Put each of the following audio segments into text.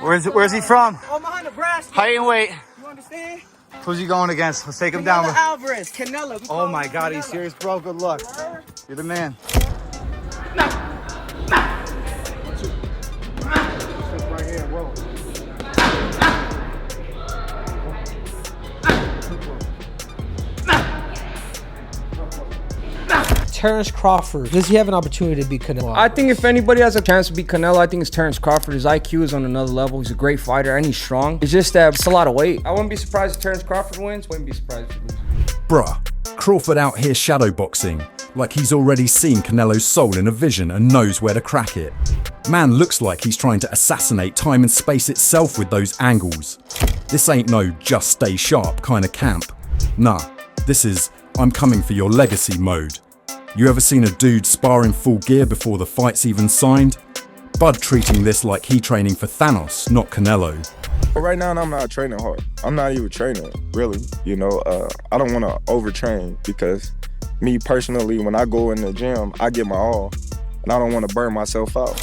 Where's he from? Omaha, Nebraska. Height and weight. You understand? Who's he going against? Let's take him Canelo down. Alvarez, Canelo. Oh my God, he's serious, bro. Good luck. You're the man. Terence Crawford, does he have an opportunity to beat Canelo? I think if anybody has a chance to beat Canelo, I think it's Terence Crawford. His IQ is on another level. He's a great fighter and he's strong. It's just that it's a lot of weight. I wouldn't be surprised if Terence Crawford wins. Wouldn't be surprised if he loses. Bruh, Crawford out here shadowboxing like he's already seen Canelo's soul in a vision and knows where to crack it. Man looks like he's trying to assassinate time and space itself with those angles. This ain't no just stay sharp kind of camp. Nah, this is I'm coming for your legacy mode. You ever seen a dude sparring full gear before the fight's even signed? Bud treating this like he training for Thanos, not Canelo. But right now, I'm not training hard. I'm not even training, really. You know, I don't want to overtrain because me personally, when I go in the gym, I give my all, and I don't want to burn myself out.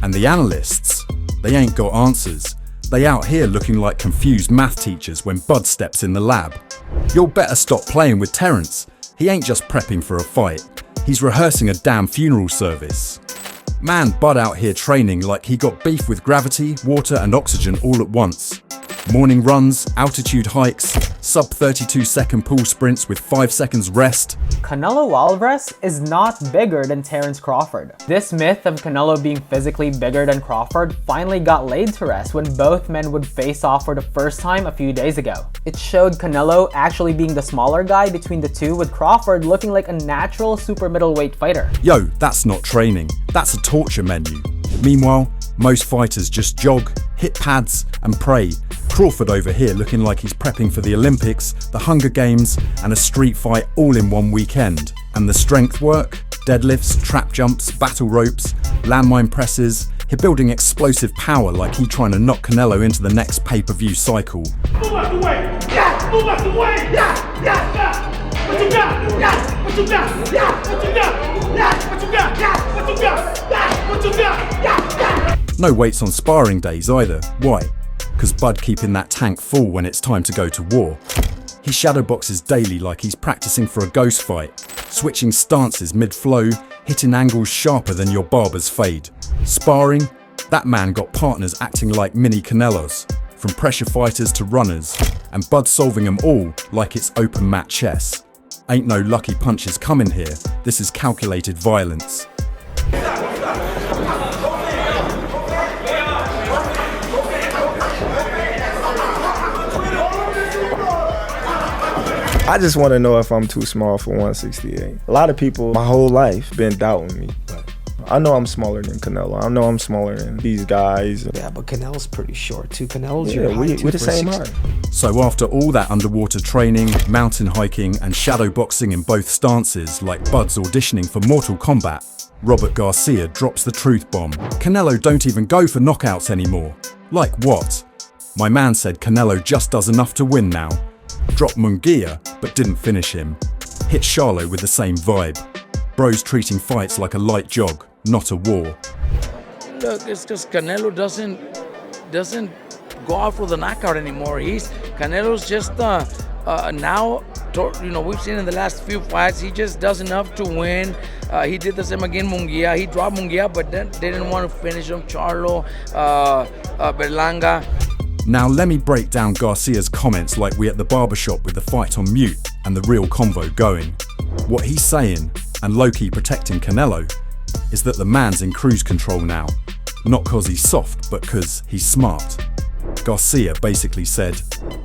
And the analysts, they ain't got answers. They out here looking like confused math teachers when Bud steps in the lab. You'll better stop playing with Terence. He ain't just prepping for a fight. He's rehearsing a damn funeral service. Man, Bud out here training like he got beef with gravity, water and oxygen all at once. Morning runs, altitude hikes, sub 32-second pool sprints with 5 seconds rest. Canelo Alvarez is not bigger than Terence Crawford. This myth of Canelo being physically bigger than Crawford finally got laid to rest when both men would face off for the first time a few days ago. It showed Canelo actually being the smaller guy between the two, with Crawford looking like a natural super middleweight fighter. Yo, that's not training, that's a torture menu. Meanwhile, most fighters just jog, hit pads and pray. Crawford over here looking like he's prepping for the Olympics, the Hunger Games and a street fight all in one weekend. And the strength work, deadlifts, trap jumps, battle ropes, landmine presses, he's building explosive power like he trying to knock Canelo into the next pay-per-view cycle. Move out the way! Yeah! Move out the way! Yeah! Yeah! Yeah! What you got? Yeah! What you got? Yeah! What you got? Yeah! What you got? Yeah! What you got? Yeah! What you got? Yeah! Yeah! No weights on sparring days either. Why? Because Bud keeping that tank full when it's time to go to war. He shadowboxes daily like he's practicing for a ghost fight, switching stances mid-flow, hitting angles sharper than your barber's fade. Sparring? That man got partners acting like mini Canelos, from pressure fighters to runners, and Bud solving them all like it's open mat chess. Ain't no lucky punches coming here, this is calculated violence. I just want to know if I'm too small for 168. A lot of people my whole life been doubting me. I know I'm smaller than Canelo. I know I'm smaller than these guys. Yeah, but Canelo's pretty short too. Canelo's Yeah, your height, we're the same height. So after all that underwater training, mountain hiking and shadowboxing in both stances like Bud's auditioning for Mortal Kombat, Robert Garcia drops the truth bomb. Canelo don't even go for knockouts anymore. Like what? My man said Canelo just does enough to win now. Dropped Munguia, but didn't finish him. Hit Charlo with the same vibe. Bros treating fights like a light jog, not a war. Look, it's because Canelo doesn't go out for the knockout anymore. Canelo's just now, you know, we've seen in the last few fights, he just does enough to win. He did the same again, Munguia. He dropped Munguia, but then they didn't want to finish him. Charlo, Berlanga. Now let me break down Garcia's comments like we at the barbershop with the fight on mute and the real convo going. What he's saying, and low-key protecting Canelo, is that the man's in cruise control now. Not cause he's soft, but cause he's smart. Garcia basically said,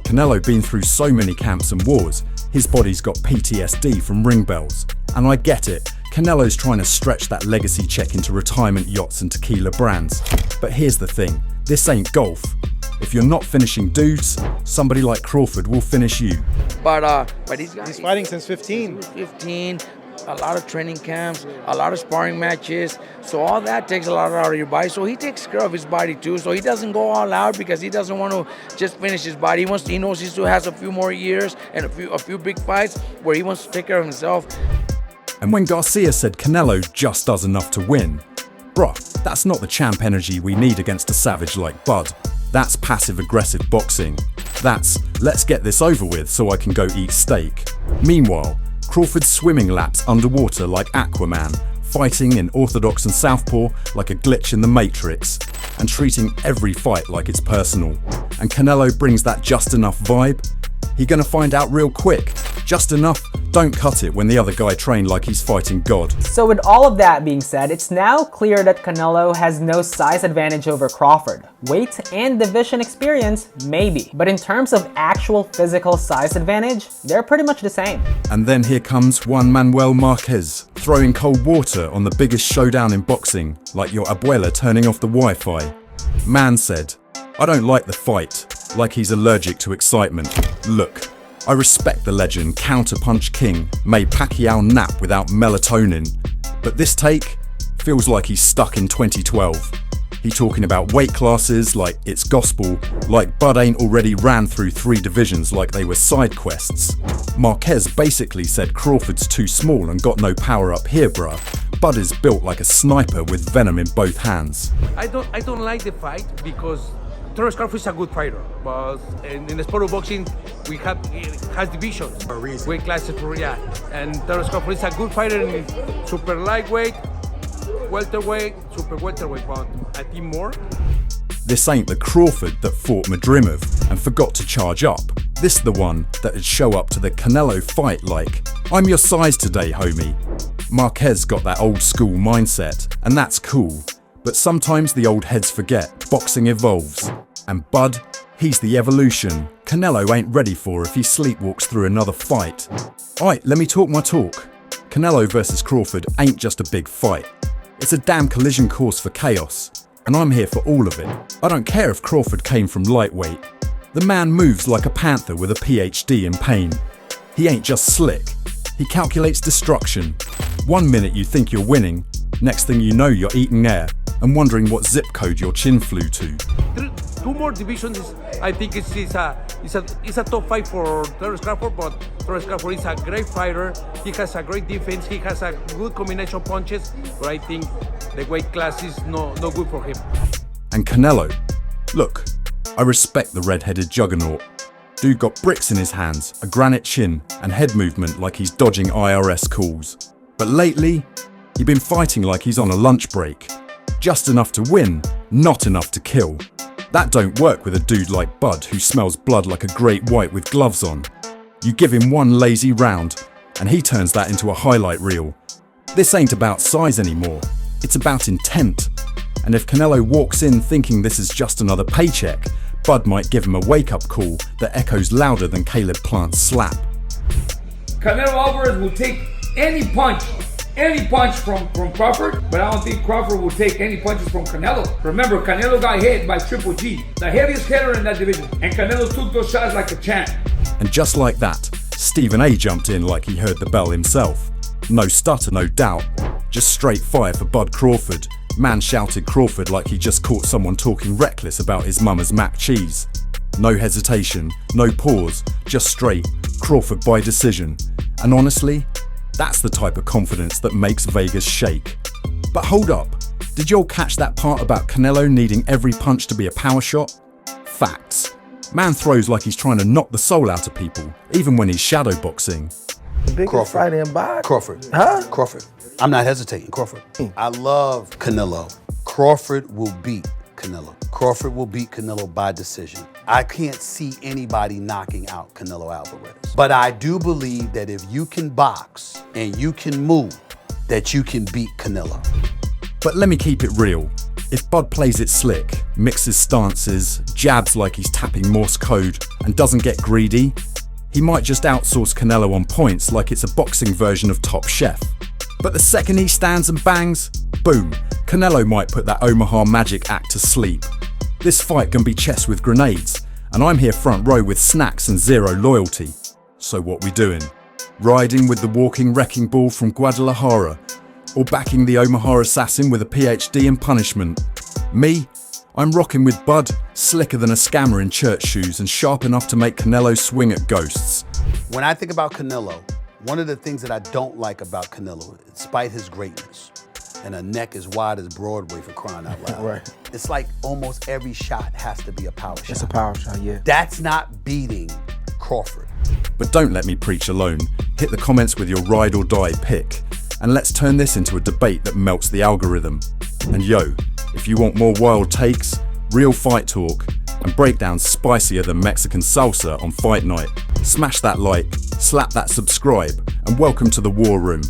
Canelo been through so many camps and wars, his body's got PTSD from ring bells. And I get it, Canelo's trying to stretch that legacy check into retirement yachts and tequila brands. But here's the thing, this ain't golf. If you're not finishing dudes, somebody like Crawford will finish you. But he's fighting since 15. 15. a lot of training camps, a lot of sparring matches. So all that takes a lot out of your body. So he takes care of his body too. So he doesn't go all out because he doesn't want to just finish his body. He knows he still has a few more years and a few big fights where he wants to take care of himself. And when Garcia said Canelo just does enough to win, bruh, that's not the champ energy we need against a savage like Bud. That's passive-aggressive boxing. That's, let's get this over with so I can go eat steak. Meanwhile, Crawford's swimming laps underwater like Aquaman, fighting in orthodox and southpaw like a glitch in the Matrix, and treating every fight like it's personal. And Canelo brings that just enough vibe. He gonna find out real quick. Just enough, don't cut it when the other guy trained like he's fighting God. So with all of that being said, it's now clear that Canelo has no size advantage over Crawford. Weight and division experience, maybe. But in terms of actual physical size advantage, they're pretty much the same. And then here comes Juan Manuel Marquez, throwing cold water on the biggest showdown in boxing, like your abuela turning off the Wi-Fi. Man said, I don't like the fight, like he's allergic to excitement. Look, I respect the legend Counterpunch King made Pacquiao nap without melatonin, but this take feels like he's stuck in 2012. He talking about weight classes like it's gospel, like Bud ain't already ran through 3 divisions like they were side quests. Marquez basically said Crawford's too small and got no power up here, bruh. Bud is built like a sniper with venom in both hands. I don't like the fight because Terence Crawford is a good fighter, but in the sport of boxing, it has divisions, weight classes, and Terence Crawford is a good fighter in super lightweight, welterweight, super welterweight, but I think more. This ain't the Crawford that fought Madrimov and forgot to charge up. This the one that'd show up to the Canelo fight like, I'm your size today, homie. Marquez got that old school mindset, and that's cool. But sometimes the old heads forget, boxing evolves. And Bud, he's the evolution Canelo ain't ready for if he sleepwalks through another fight. Alright, let me talk my talk. Canelo versus Crawford ain't just a big fight. It's a damn collision course for chaos, and I'm here for all of it. I don't care if Crawford came from lightweight. The man moves like a panther with a PhD in pain. He ain't just slick, he calculates destruction. 1 minute you think you're winning, next thing you know you're eating air and wondering what zip code your chin flew to. 2 more divisions, I think it's a top fight for Terence Crawford, but Terence Crawford is a great fighter. He has a great defense, he has a good combination punches, but I think the weight class is no good for him. And Canelo, look, I respect the red-headed juggernaut. Dude got bricks in his hands, a granite chin, and head movement like he's dodging IRS calls. But lately, he's been fighting like he's on a lunch break. Just enough to win, not enough to kill. That don't work with a dude like Bud who smells blood like a great white with gloves on. You give him one lazy round, and he turns that into a highlight reel. This ain't about size anymore, it's about intent. And if Canelo walks in thinking this is just another paycheck, Bud might give him a wake-up call that echoes louder than Caleb Plant's slap. Canelo Alvarez will take any punch from Crawford, but I don't think Crawford will take any punches from Canelo. Remember, Canelo got hit by Triple G, the heaviest hitter in that division, and Canelo took those shots like a champ. And just like that, Stephen A jumped in like he heard the bell himself. No stutter, no doubt, just straight fire for Bud Crawford. Man shouted Crawford like he just caught someone talking reckless about his mama's mac cheese. No hesitation, no pause, just straight, Crawford by decision. And honestly, that's the type of confidence that makes Vegas shake. But hold up, did y'all catch that part about Canelo needing every punch to be a power shot? Facts. Man throws like he's trying to knock the soul out of people, even when he's shadowboxing. The biggest fighter in boxing? Crawford. Huh? Crawford. I'm not hesitating, Crawford. I love Canelo. Crawford will beat Canelo. Crawford will beat Canelo by decision. I can't see anybody knocking out Canelo Alvarez. But I do believe that if you can box and you can move, that you can beat Canelo. But let me keep it real. If Bud plays it slick, mixes stances, jabs like he's tapping Morse code, and doesn't get greedy, he might just outsource Canelo on points like it's a boxing version of Top Chef. But the second he stands and bangs, boom, Canelo might put that Omaha Magic act to sleep. This fight can be chess with grenades, and I'm here front row with snacks and zero loyalty. So what we doing? riding with the walking wrecking ball from Guadalajara, or backing the Omaha assassin with a PhD in punishment. Me, I'm rocking with Bud, slicker than a scammer in church shoes and sharp enough to make Canelo swing at ghosts. When I think about Canelo, one of the things that I don't like about Canelo, despite his greatness, and a neck as wide as Broadway for crying out loud. Right. It's like almost every shot has to be a power shot. It's a power shot, yeah. That's not beating Crawford. But don't let me preach alone. Hit the comments with your ride or die pick. And let's turn this into a debate that melts the algorithm. And yo, if you want more wild takes, real fight talk, and breakdowns spicier than Mexican salsa on fight night, smash that like, slap that subscribe, and welcome to the war room.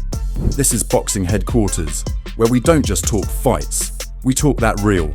This is Boxing Headquarters, where we don't just talk fights, we talk that real.